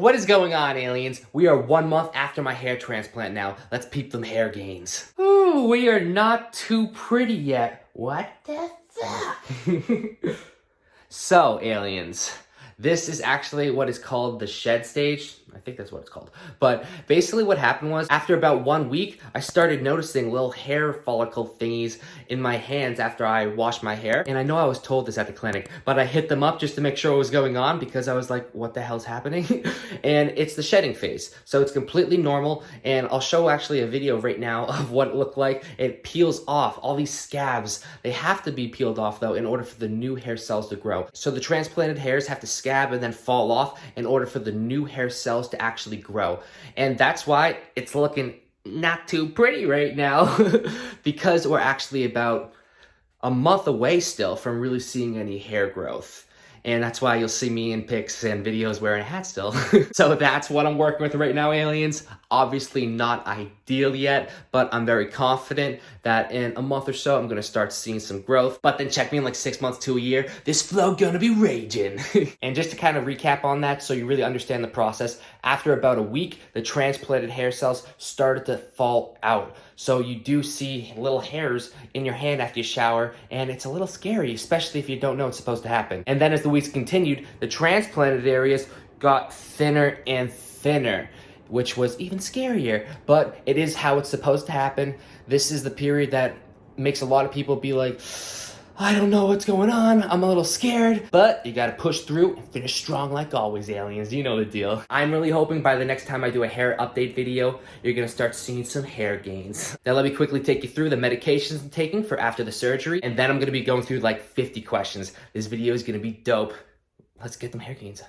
What is going on, aliens? We are 1 month after my hair transplant now. Let's peep them hair gains. Ooh, we are not too pretty yet. What the fuck? So, aliens, this is actually what is called the shed stage. I think that's what it's called. But basically what happened was, after about 1 week, I started noticing little hair follicle thingies in my hands after I washed my hair. And I know I was told this at the clinic, but I hit them up just to make sure what was going on because I was like, what the hell's happening? And it's the shedding phase. So it's completely normal. And I'll show actually a video right now of what it looked like. It peels off all these scabs. They have to be peeled off though in order for the new hair cells to grow. So the transplanted hairs have to scab and then fall off in order for the new hair cells to actually grow. And that's why it's looking not too pretty right now because we're actually about a month away still from really seeing any hair growth. And that's why you'll see me in pics and videos wearing a hat still. So that's what I'm working with right now, aliens. Obviously not ideal yet, but I'm very confident that in a month or so, I'm gonna start seeing some growth. But then check me in like 6 months to a year, this flow gonna be raging. And just to kind of recap on that, so you really understand the process, after about a week, the transplanted hair cells started to fall out. So you do see little hairs in your hand after you shower, and it's a little scary, especially if you don't know it's supposed to happen. And then as the weeks continued, the transplanted areas got thinner and thinner, which was even scarier, but it is how it's supposed to happen. This is the period that makes a lot of people be like, I don't know what's going on, I'm a little scared, but you gotta push through and finish strong like always, aliens, you know the deal. I'm really hoping by the next time I do a hair update video, you're gonna start seeing some hair gains. Now let me quickly take you through the medications I'm taking for after the surgery, and then I'm gonna be going through like 50 questions. This video is gonna be dope. Let's get them hair gains.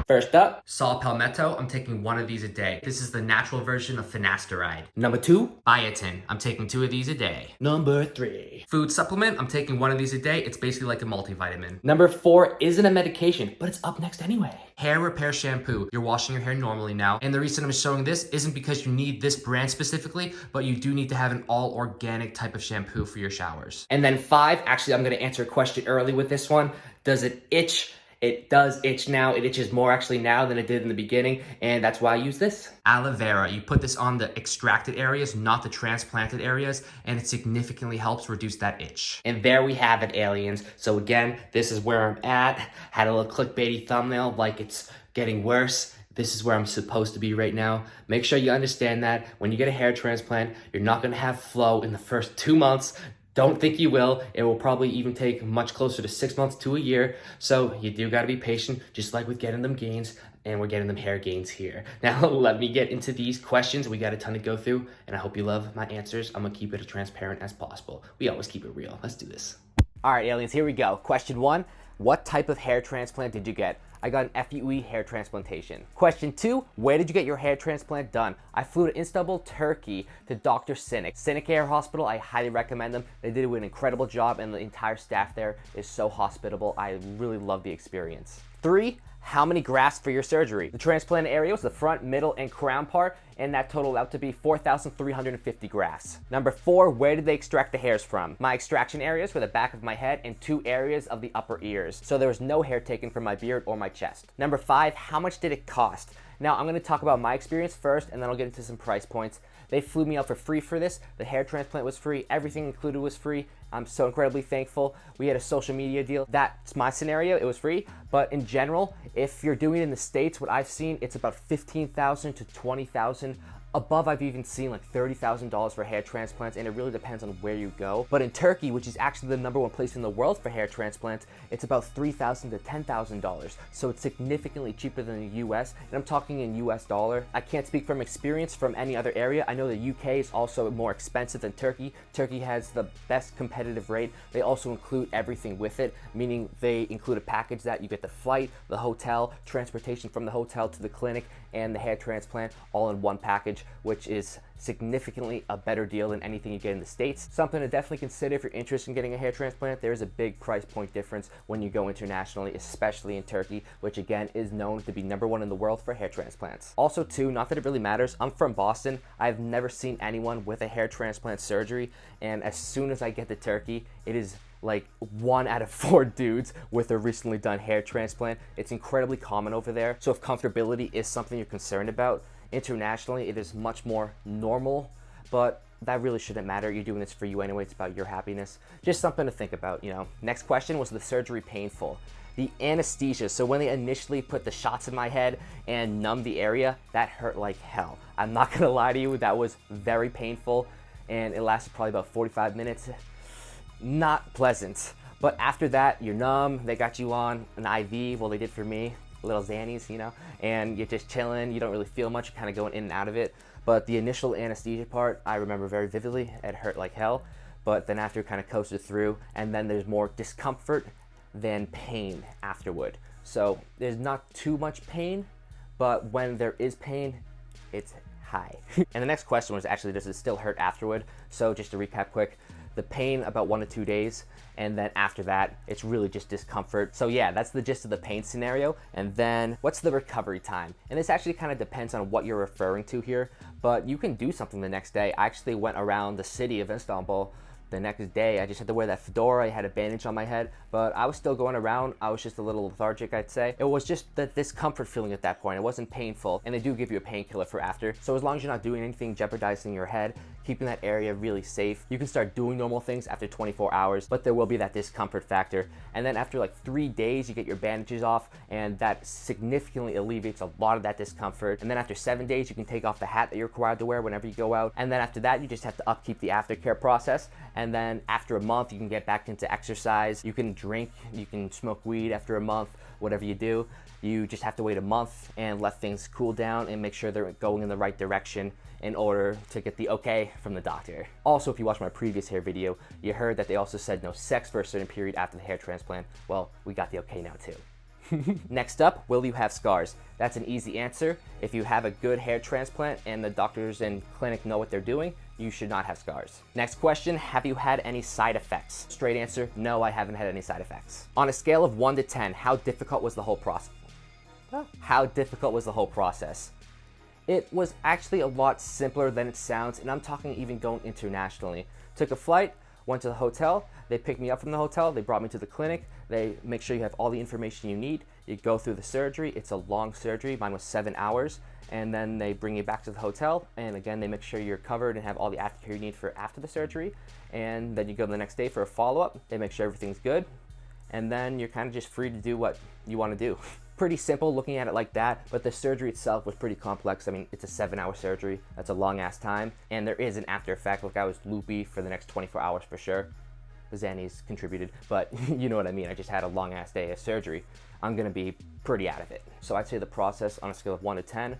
First up, saw palmetto. I'm taking 1 of these a day. This is the natural version of finasteride. Number 2, biotin. I'm taking 2 of these a day. Number 3, food supplement. I'm taking 1 of these a day. It's basically like a multivitamin. Number 4 isn't a medication, but it's up next anyway. Hair repair shampoo. You're washing your hair normally now. And the reason I'm showing this isn't because you need this brand specifically, but you do need to have an all organic type of shampoo for your showers. And then 5, actually I'm gonna answer a question early with this one. Does it itch? It does itch now. It itches more actually now than it did in the beginning, and that's why I use this. Aloe vera. You put this on the extracted areas, not the transplanted areas, and it significantly helps reduce that itch. And there we have it, aliens. So again, this is where I'm at. Had a little clickbaity thumbnail like it's getting worse. This is where I'm supposed to be right now. Make sure you understand that when you get a hair transplant, you're not gonna have flow in the first 2 months. Don't think you will. It will probably even take much closer to 6 months to a year. So you do gotta be patient, just like with getting them gains, and we're getting them hair gains here. Now, let me get into these questions. We got a ton to go through, and I hope you love my answers. I'm gonna keep it as transparent as possible. We always keep it real. Let's do this. All right, aliens, here we go. Question 1, what type of hair transplant did you get? I got an FUE hair transplantation. Question 2, where did you get your hair transplant done? I flew to Istanbul, Turkey to Dr. Cinik Hair Hospital. I highly recommend them. They did an incredible job and the entire staff there is so hospitable. I really love the experience. 3, how many grafts for your surgery? The transplant area was the front, middle, and crown part, and that totaled out to be 4,350 grafts. Number 4, where did they extract the hairs from? My extraction areas were the back of my head and 2 areas of the upper ears, so there was no hair taken from my beard or my chest. Number 5, how much did it cost? Now I'm gonna talk about my experience first, and then I'll get into some price points. They flew me out for free for this. The hair transplant was free. Everything included was free. I'm so incredibly thankful. We had a social media deal. That's my scenario. It was free. But in general, if you're doing it in the States, what I've seen, it's about $15,000 to $20,000. Above, I've even seen like $30,000 for hair transplants, and it really depends on where you go. But in Turkey, which is actually the #1 place in the world for hair transplants, it's about $3,000 to $10,000. So it's significantly cheaper than the US, and I'm talking in US dollar. I can't speak from experience from any other area. I know the UK is also more expensive than Turkey. Turkey has the best competitive rate. They also include everything with it, meaning they include a package that you get the flight, the hotel, transportation from the hotel to the clinic, and the hair transplant all in one package. exchange, which is significantly a better deal than anything you get in the States. Something to definitely consider if you're interested in getting a hair transplant. There is a big price point difference when you go internationally, especially in Turkey, which again is known to be #1 in the world for hair transplants. Also too, not that it really matters, I'm from Boston. I've never seen anyone with a hair transplant surgery, and as soon as I get to Turkey, it is like 1 out of 4 dudes with a recently done hair transplant. It's incredibly common over there. So if comfortability is something you're concerned about, internationally it is much more normal, but that really shouldn't matter. You're doing this for you anyway. It's about your happiness. Just something to think about, you know. Next question, was the surgery painful? The anesthesia, so when they initially put the shots in my head and numbed the area, that hurt like hell. I'm not gonna lie to you, that was very painful, and it lasted probably about 45 minutes. Not pleasant. But after that, you're numb, they got you on an IV, well they did for me, little Xannies, you know, and you're just chilling, you don't really feel much, you're kind of going in and out of it. But the initial anesthesia part, I remember very vividly, it hurt like hell, but then after it kind of coasted through, and then there's more discomfort than pain afterward. So there's not too much pain, but when there is pain, it's high. And the next question was actually, does it still hurt afterward? So just to recap quick, the pain about 1 to 2 days, and then after that it's really just discomfort. So yeah, that's the gist of the pain scenario. And then what's the recovery time? And this actually kind of depends on what you're referring to here, but you can do something the next day. I actually went around the city of Istanbul the next day. I just had to wear that fedora, I had a bandage on my head, but I was still going around. I was just a little lethargic, I'd say. It was just that discomfort feeling at that point. It wasn't painful, and they do give you a painkiller for after. So as long as you're not doing anything jeopardizing your head, keeping that area really safe, you can start doing normal things after 24 hours, but there will be that discomfort factor. And then after like 3 days, you get your bandages off, and that significantly alleviates a lot of that discomfort. And then after 7 days, you can take off the hat that you're required to wear whenever you go out. And then after that, you just have to upkeep the aftercare process. And then after a month, you can get back into exercise. You can drink, you can smoke weed after a month, whatever you do. You just have to wait a month and let things cool down and make sure they're going in the right direction in order to get the okay from the doctor. Also, if you watched my previous hair video, you heard that they also said no sex for a certain period after the hair transplant. Well, we got the okay now too. Next up, will you have scars? That's an easy answer. If you have a good hair transplant and the doctors and clinic know what they're doing, you should not have scars. Next question, have you had any side effects? Straight answer, no, I haven't had any side effects. On a scale of 1 to 10, how difficult was the whole process? How difficult was the whole process? It was actually a lot simpler than it sounds, and I'm talking even going internationally. Took a flight, went to the hotel, they picked me up from the hotel, they brought me to the clinic, they make sure you have all the information you need, you go through the surgery, it's a long surgery, mine was 7 hours, and then they bring you back to the hotel, and again, they make sure you're covered and have all the aftercare you need for after the surgery, and then you go the next day for a follow-up, they make sure everything's good, and then you're kind of just free to do what you want to do. Pretty simple looking at it like that, but the surgery itself was pretty complex. I mean, it's a 7-hour surgery. That's a long ass time. And there is an after effect. Like I was loopy for the next 24 hours for sure. The Xannies contributed, but you know what I mean. I just had a long ass day of surgery. I'm gonna be pretty out of it. So I'd say the process on a scale of 1 to 10,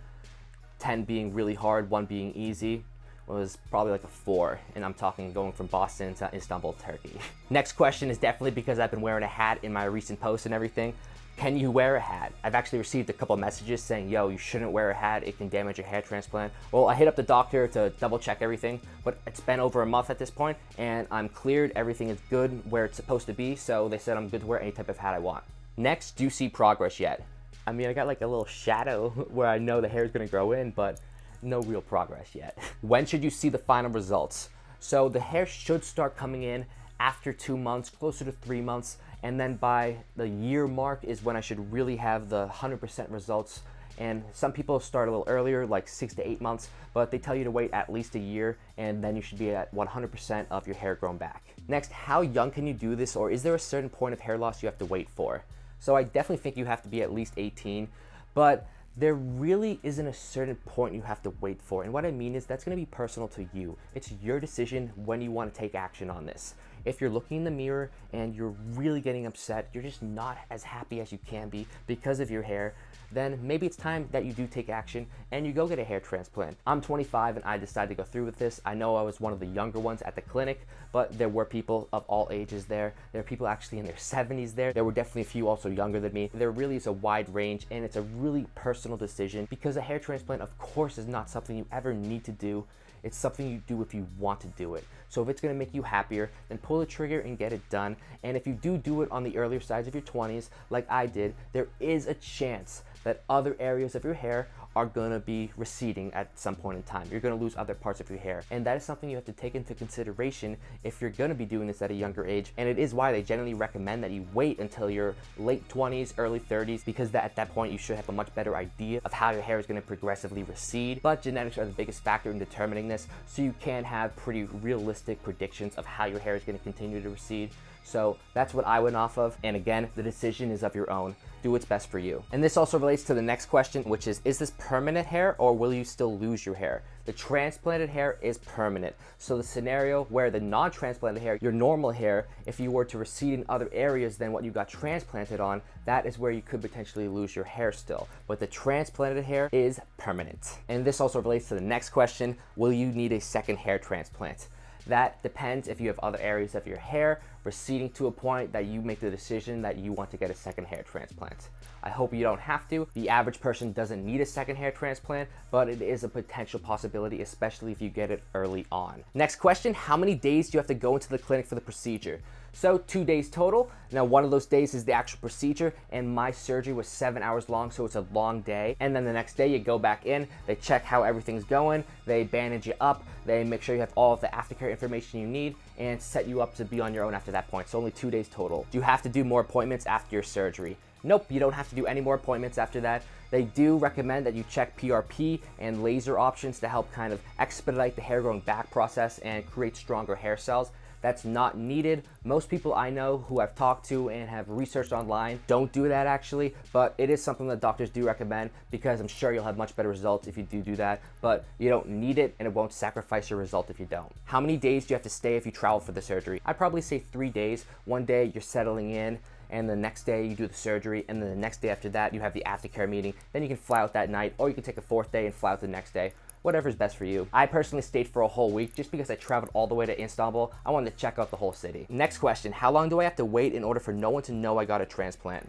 10 being really hard, 1 being easy, was probably like a 4, and I'm talking going from Boston to Istanbul, Turkey. Next question is definitely because I've been wearing a hat in my recent posts and everything. Can you wear a hat? I've actually received a couple messages saying, yo, you shouldn't wear a hat, it can damage your hair transplant. Well, I hit up the doctor to double check everything, but it's been over a month at this point, and I'm cleared, everything is good where it's supposed to be, so they said I'm good to wear any type of hat I want. Next, do you see progress yet? I mean, I got like a little shadow where I know the hair is gonna grow in, but no real progress yet. When should you see the final results? So the hair should start coming in after 2 months, closer to 3 months, and then by the year mark is when I should really have the 100% results. And some people start a little earlier, like 6 to 8 months, but they tell you to wait at least a year, and then you should be at 100% of your hair grown back. Next, how young can you do this, or is there a certain point of hair loss you have to wait for? So I definitely think you have to be at least 18, but there really isn't a certain point you have to wait for. And what I mean is that's gonna be personal to you. It's your decision when you wanna take action on this. If you're looking in the mirror and you're really getting upset, you're just not as happy as you can be because of your hair, then maybe it's time that you do take action and you go get a hair transplant. I'm 25 and I decided to go through with this. I know I was one of the younger ones at the clinic, but there were people of all ages there. There are people actually in their 70s there. There were definitely a few also younger than me. There really is a wide range, and it's a really personal decision because a hair transplant, of course, is not something you ever need to do. It's something you do if you want to do it. So if it's gonna make you happier, then pull the trigger and get it done. And if you do it on the earlier sides of your 20s, like I did, there is a chance that other areas of your hair are gonna be receding at some point in time. You're gonna lose other parts of your hair. And that is something you have to take into consideration if you're gonna be doing this at a younger age. And it is why they generally recommend that you wait until your late 20s, early 30s, because at that point you should have a much better idea of how your hair is gonna progressively recede. But genetics are the biggest factor in determining this, so you can have pretty realistic predictions of how your hair is gonna continue to recede. So that's what I went off of. And again, the decision is of your own. Do what's best for you. And this also relates to the next question, which is this permanent hair or will you still lose your hair? The transplanted hair is permanent. So the scenario where the non-transplanted hair, your normal hair, if you were to recede in other areas than what you got transplanted on, that is where you could potentially lose your hair still. But the transplanted hair is permanent. And this also relates to the next question, will you need a second hair transplant? That depends if you have other areas of your hair receding to a point that you make the decision that you want to get a second hair transplant. I hope you don't have to. The average person doesn't need a second hair transplant, but it is a potential possibility, especially if you get it early on. Next question, how many days do you have to go into the clinic for the procedure? So 2 days total. Now one of those days is the actual procedure, and my surgery was 7 hours long, so it's a long day. And then the next day you go back in, they check how everything's going, they bandage you up, they make sure you have all of the aftercare information you need, and set you up to be on your own after that point. So only 2 days total. Do you have to do more appointments after your surgery? Nope, you don't have to do any more appointments after that. They do recommend that you check PRP and laser options to help kind of expedite the hair growing back process and create stronger hair cells. That's not needed. Most people I know who I've talked to and have researched online don't do that actually, but it is something that doctors do recommend because I'm sure you'll have much better results if you do that, but you don't need it and it won't sacrifice your result if you don't. How many days do you have to stay if you travel for the surgery? I'd probably say 3 days. One day you're settling in, and the next day you do the surgery, and then the next day after that you have the aftercare meeting. Then you can fly out that night, or you can take a 4th day and fly out the next day. Whatever's best for you. I personally stayed for a whole week just because I traveled all the way to Istanbul. I wanted to check out the whole city. Next question, how long do I have to wait in order for no one to know I got a transplant?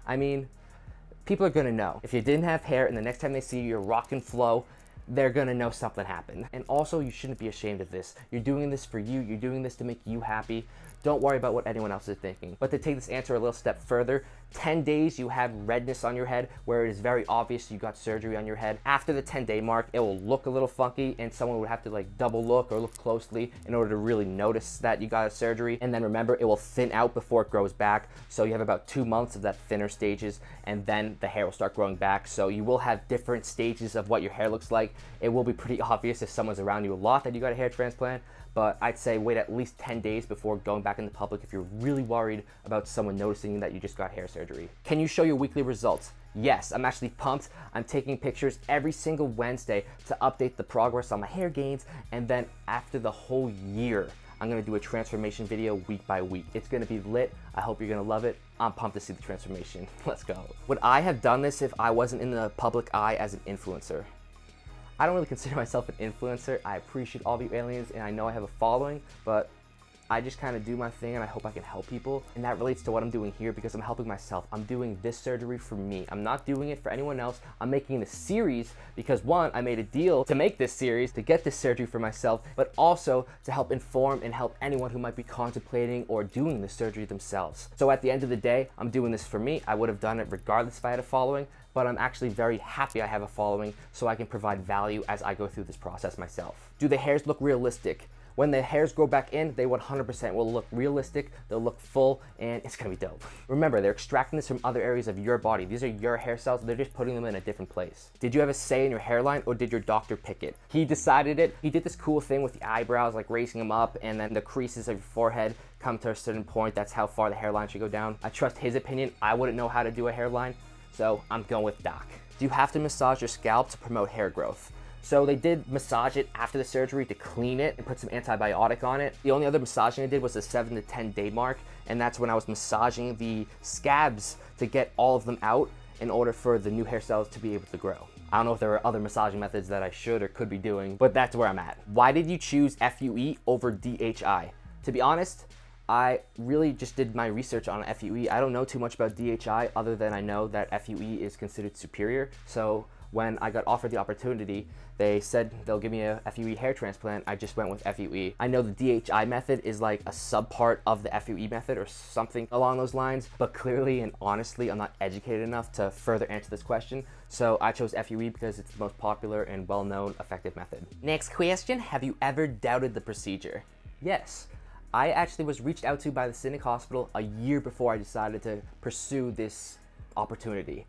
I mean, people are gonna know. If you didn't have hair and the next time they see you, you're rock and flow, they're gonna know something happened. And also, you shouldn't be ashamed of this. You're doing this for you. You're doing this to make you happy. Don't worry about what anyone else is thinking. But to take this answer a little step further, 10 days you have redness on your head where it is very obvious you got surgery on your head. After the 10-day mark, it will look a little funky and someone would have to like double look or look closely in order to really notice that you got a surgery. And then remember, it will thin out before it grows back. So you have about 2 months of that thinner stages, and then the hair will start growing back. So you will have different stages of what your hair looks like. It will be pretty obvious if someone's around you a lot that you got a hair transplant, but I'd say wait at least 10 days before going back in the public if you're really worried about someone noticing that you just got hair surgery. Can you show your weekly results? Yes, I'm actually pumped. I'm taking pictures every single Wednesday to update the progress on my hair gains, and then after the whole year, I'm gonna do a transformation video week by week. It's gonna be lit. I hope you're gonna love it. I'm pumped to see the transformation. Let's go. Would I have done this if I wasn't in the public eye as an influencer? I don't really consider myself an influencer. I appreciate all of you aliens and I know I have a following, but I just kind of do my thing and I hope I can help people. And that relates to what I'm doing here because I'm helping myself. I'm doing this surgery for me. I'm not doing it for anyone else. I'm making this series because one, I made a deal to make this series to get this surgery for myself, but also to help inform and help anyone who might be contemplating or doing the surgery themselves. So at the end of the day, I'm doing this for me. I would have done it regardless if I had a following, but I'm actually very happy I have a following so I can provide value as I go through this process myself. Do the hairs look realistic? When the hairs grow back in, they 100% will look realistic, they'll look full, and it's gonna be dope. Remember, they're extracting this from other areas of your body. These are your hair cells, they're just putting them in a different place. Did you have a say in your hairline, or did your doctor pick it? He decided it. He did this cool thing with the eyebrows, like raising them up, and then the creases of your forehead come to a certain point. That's how far the hairline should go down. I trust his opinion. I wouldn't know how to do a hairline, so I'm going with Doc. Do you have to massage your scalp to promote hair growth? So they did massage it after the surgery to clean it and put some antibiotic on it. The only other massaging I did was the 7 to 10 day mark, and that's when I was massaging the scabs to get all of them out in order for the new hair cells to be able to grow. I don't know if there are other massaging methods that I should or could be doing, but that's where I'm at. Why did you choose FUE over DHI? To be honest, I really just did my research on FUE. I don't know too much about DHI other than I know that FUE is considered superior. So when I got offered the opportunity, they said they'll give me a FUE hair transplant. I just went with FUE. I know the DHI method is like a subpart of the FUE method or something along those lines, but clearly and honestly, I'm not educated enough to further answer this question. So I chose FUE because it's the most popular and well-known effective method. Next question, have you ever doubted the procedure? Yes. I actually was reached out to by the Cinik Hospital a year before I decided to pursue this opportunity.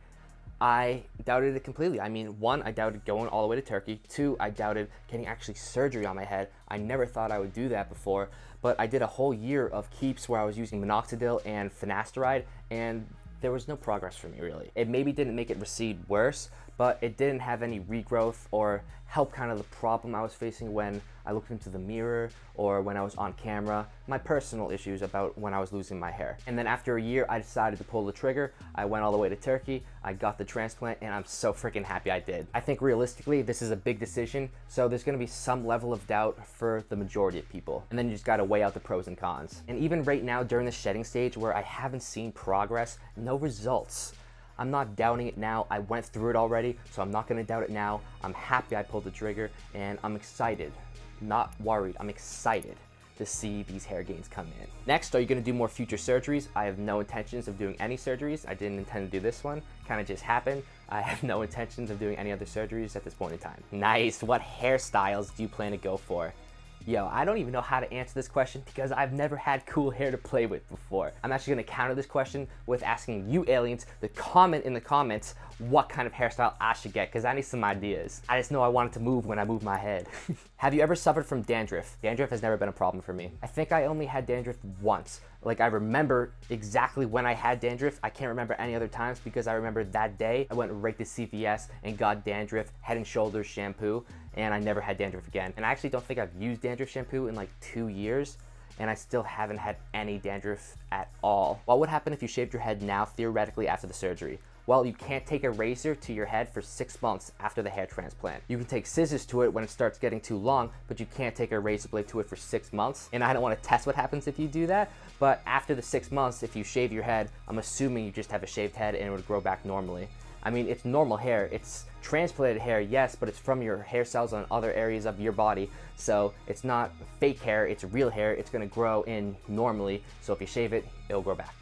I doubted it completely. I mean, 1, I doubted going all the way to Turkey. 2, I doubted getting actually surgery on my head. I never thought I would do that before, but I did a whole year of keeps where I was using minoxidil and finasteride, and there was no progress for me really. It maybe didn't make it recede worse, but it didn't have any regrowth or help kind of the problem I was facing when I looked into the mirror or when I was on camera, my personal issues about when I was losing my hair. And then after a year, I decided to pull the trigger. I went all the way to Turkey, I got the transplant, and I'm so freaking happy I did. I think realistically, this is a big decision, so there's gonna be some level of doubt for the majority of people. And then you just gotta weigh out the pros and cons. And even right now, during the shedding stage where I haven't seen progress, no results, I'm not doubting it now. I went through it already, so I'm not gonna doubt it now. I'm happy I pulled the trigger, and I'm excited, not worried, I'm excited to see these hair gains come in. Next, are you gonna do more future surgeries? I have no intentions of doing any surgeries. I didn't intend to do this one, kind of just happened. I have no intentions of doing any other surgeries at this point in time. Nice, what hairstyles do you plan to go for? Yo, I don't even know how to answer this question because I've never had cool hair to play with before. I'm actually gonna counter this question with asking you aliens to comment in the comments what kind of hairstyle I should get, because I need some ideas. I just know I want it to move when I move my head. Have you ever suffered from dandruff? Dandruff has never been a problem for me. I think I only had dandruff once. Like, I remember exactly when I had dandruff. I can't remember any other times because I remember that day I went right to CVS and got dandruff Head and Shoulders shampoo, and I never had dandruff again. And I actually don't think I've used dandruff shampoo in like 2 years, and I still haven't had any dandruff at all. What would happen if you shaved your head now, theoretically, after the surgery? Well, you can't take a razor to your head for 6 months after the hair transplant. You can take scissors to it when it starts getting too long, but you can't take a razor blade to it for 6 months. And I don't want to test what happens if you do that, but after the 6 months, if you shave your head, I'm assuming you just have a shaved head and it would grow back normally. I mean, it's normal hair. It's transplanted hair, yes, but it's from your hair cells on other areas of your body. So it's not fake hair, it's real hair. It's gonna grow in normally. So if you shave it, it'll grow back.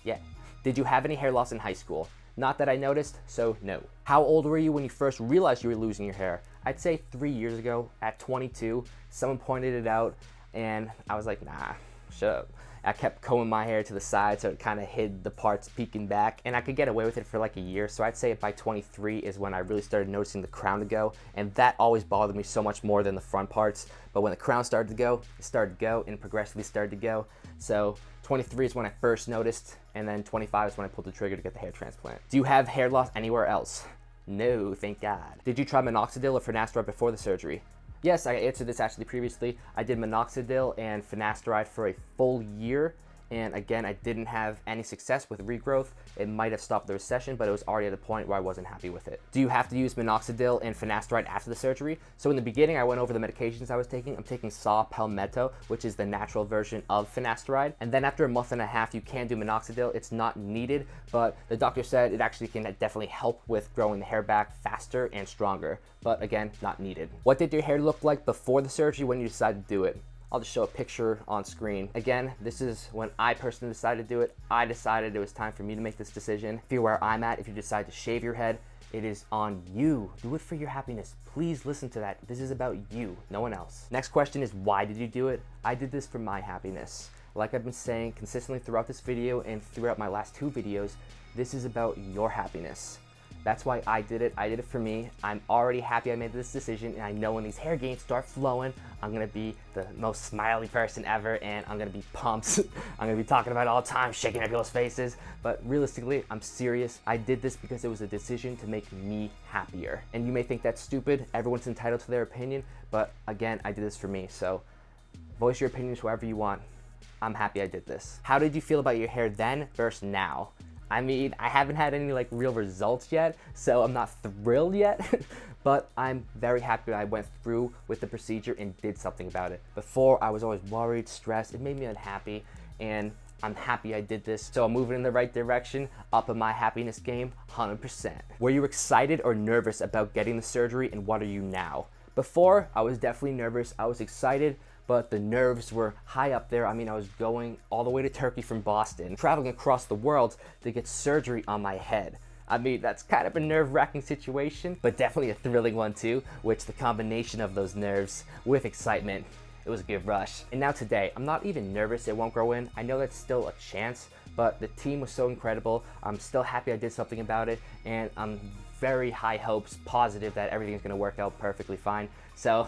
Yeah. Did you have any hair loss in high school? Not that I noticed, so no. How old were you when you first realized you were losing your hair? I'd say 3 years ago at 22. Someone pointed it out and I was like, nah, shut up. I kept combing my hair to the side so it kind of hid the parts peeking back, and I could get away with it for like a year. So I'd say by 23 is when I really started noticing the crown to go, and that always bothered me so much more than the front parts. But when the crown started to go, it started to go and progressively started to go. So 23 is when I first noticed, and then 25 is when I pulled the trigger to get the hair transplant. Do you have hair loss anywhere else? No, thank God. Did you try minoxidil or finasteride before the surgery? Yes, I answered this actually previously. I did minoxidil and finasteride for a full year, and again, I didn't have any success with regrowth. It might have stopped the recession, but it was already at a point where I wasn't happy with it. Do you have to use minoxidil and finasteride after the surgery? So in the beginning, I went over the medications I was taking. I'm taking saw palmetto, which is the natural version of finasteride. And then after a month and a half, you can do minoxidil. It's not needed, but the doctor said it actually can definitely help with growing the hair back faster and stronger. But again, not needed. What did your hair look like before the surgery when you decided to do it? I'll just show a picture on screen. Again, this is when I personally decided to do it. I decided it was time for me to make this decision. If you're where I'm at, if you decide to shave your head, it is on you. Do it for your happiness. Please listen to that. This is about you, no one else. Next question is, why did you do it? I did this for my happiness. Like I've been saying consistently throughout this video and throughout my last 2 videos, this is about your happiness. That's why I did it. I did it for me. I'm already happy I made this decision, and I know when these hair gains start flowing, I'm gonna be the most smiley person ever, and I'm gonna be pumped. I'm gonna be talking about it all the time, shaking people's faces. But realistically, I'm serious. I did this because it was a decision to make me happier. And you may think that's stupid. Everyone's entitled to their opinion, but again, I did this for me. So voice your opinions however you want. I'm happy I did this. How did you feel about your hair then versus now? I mean, I haven't had any like real results yet, so I'm not thrilled yet, but I'm very happy I went through with the procedure and did something about it. Before, I was always worried, stressed, it made me unhappy, and I'm happy I did this. So I'm moving in the right direction, up in my happiness game, 100%. Were you excited or nervous about getting the surgery, and what are you now? Before, I was definitely nervous, I was excited, but the nerves were high up there. I mean, I was going all the way to Turkey from Boston, traveling across the world to get surgery on my head. I mean, that's kind of a nerve-wracking situation, but definitely a thrilling one too, which the combination of those nerves with excitement, it was a good rush. And now today, I'm not even nervous it won't grow in. I know that's still a chance, but the team was so incredible. I'm still happy I did something about it, and I'm very high hopes, positive that everything's gonna work out perfectly fine. So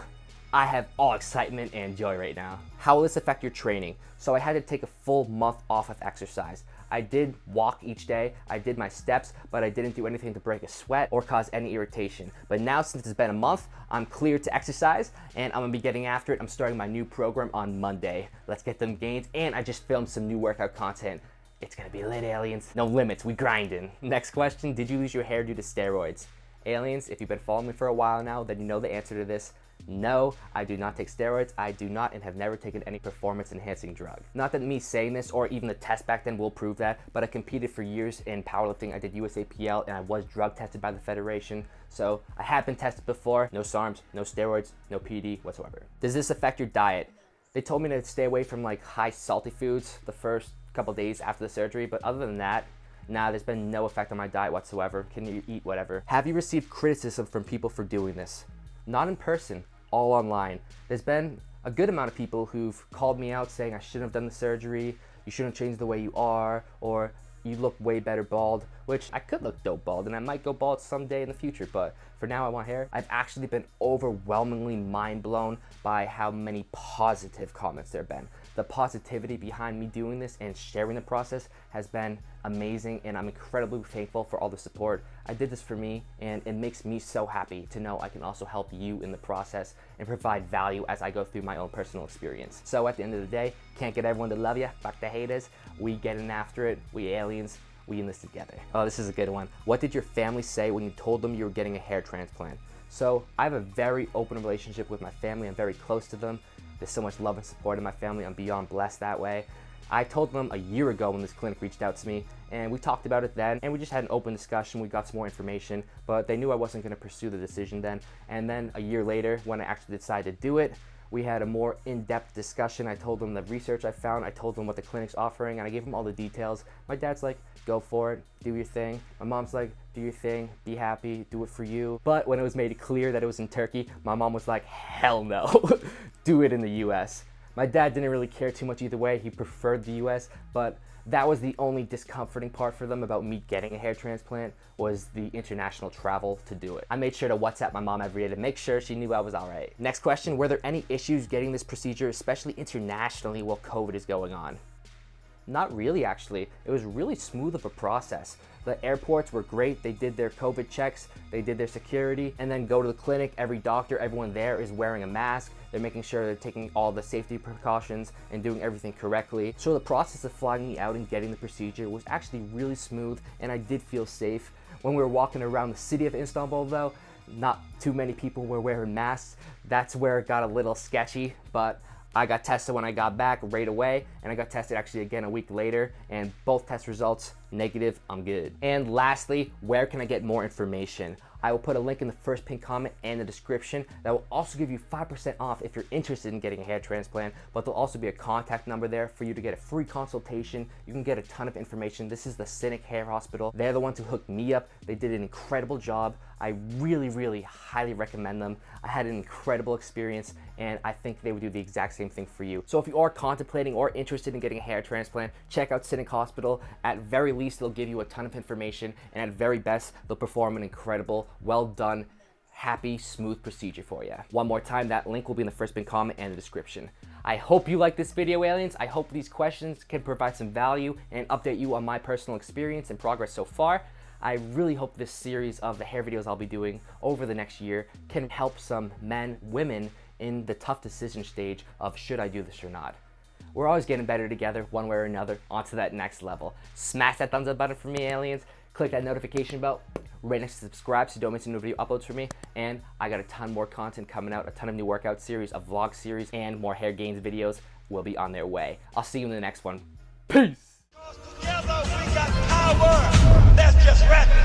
I have all excitement and joy right now. How will this affect your training? So I had to take a full month off of exercise. I did walk each day, I did my steps, but I didn't do anything to break a sweat or cause any irritation. But now, since it's been a month, I'm cleared to exercise, and I'm gonna be getting after it. I'm starting my new program on Monday. Let's get them gains, and I just filmed some new workout content. It's gonna be lit, aliens. No limits, we grinding. Next question, did you lose your hair due to steroids? Aliens, if you've been following me for a while now, then you know the answer to this. No, I do not take steroids. I do not and have never taken any performance-enhancing drug. Not that me saying this or even the test back then will prove that, but I competed for years in powerlifting. I did USAPL and I was drug tested by the Federation. So I have been tested before. No SARMs, no steroids, no PD whatsoever. Does this affect your diet? They told me to stay away from like high salty foods the first couple days after the surgery, but other than that, nah, there's been no effect on my diet whatsoever. Can you eat whatever? Have you received criticism from people for doing this? Not in person, all online. There's been a good amount of people who've called me out saying I shouldn't have done the surgery, you shouldn't change the way you are, or you look way better bald, which I could look dope bald and I might go bald someday in the future, but for now I want hair. I've actually been overwhelmingly mind blown by how many positive comments there have been. The positivity behind me doing this and sharing the process has been amazing, and I'm incredibly thankful for all the support. I did this for me, and it makes me so happy to know I can also help you in the process and provide value as I go through my own personal experience. So at the end of the day, can't get everyone to love you, fuck the haters. We getting after it, we aliens, we in this together. Oh, this is a good one. What did your family say when you told them you were getting a hair transplant? So I have a very open relationship with my family. I'm very close to them. There's so much love and support in my family. I'm beyond blessed that way. I told them a year ago when this clinic reached out to me, and we talked about it then, and we just had an open discussion. We got some more information, but they knew I wasn't going to pursue the decision then. And then a year later, when I actually decided to do it, we had a more in-depth discussion. I told them the research I found, I told them what the clinic's offering, and I gave them all the details. My dad's like, go for it, do your thing. My mom's like, do your thing, be happy, do it for you. But when it was made clear that it was in Turkey, my mom was like, hell no, do it in the US. My dad didn't really care too much either way. He preferred the US, but that was the only discomforting part for them about me getting a hair transplant, was the international travel to do it. I made sure to WhatsApp my mom every day to make sure she knew I was all right. Next question, were there any issues getting this procedure, especially internationally while COVID is going on? Not really, actually. It was really smooth of a process. The airports were great. They did their COVID checks, they did their security, and then go to the clinic. Every doctor, everyone there is wearing a mask. They're making sure they're taking all the safety precautions and doing everything correctly. So the process of flying me out and getting the procedure was actually really smooth, and I did feel safe. When we were walking around the city of Istanbul though, not too many people were wearing masks. That's where it got a little sketchy, but I got tested when I got back right away, and I got tested actually again a week later, and both test results negative. I'm good. And lastly, where can I get more information? I will put a link in the first pinned comment and the description that will also give you 5% off if you're interested in getting a hair transplant, but there'll also be a contact number there for you to get a free consultation. You can get a ton of information. This is the Cinik Hair Hospital. They're the ones who hooked me up. They did an incredible job. I really highly recommend them. I had an incredible experience, and I think they would do the exact same thing for you. So if you are contemplating or interested in getting a hair transplant, check out Cinik Hospital. At very least, they'll give you a ton of information, and at very best, they'll perform an incredible, well done, happy, smooth procedure for you. One more time, that link will be in the first pinned comment and the description. I hope you like this video, aliens. I hope these questions can provide some value and update you on my personal experience and progress so far. I really hope this series of the hair videos I'll be doing over the next year can help some men, women in the tough decision stage of should I do this or not. We're always getting better together, one way or another, onto that next level. Smash that thumbs up button for me, aliens. Click that notification bell right next to subscribe so you don't miss any new video uploads from me. And I got a ton more content coming out, a ton of new workout series, a vlog series, and more hair gains videos will be on their way. I'll see you in the next one. Peace! Together we got power. That's just rap.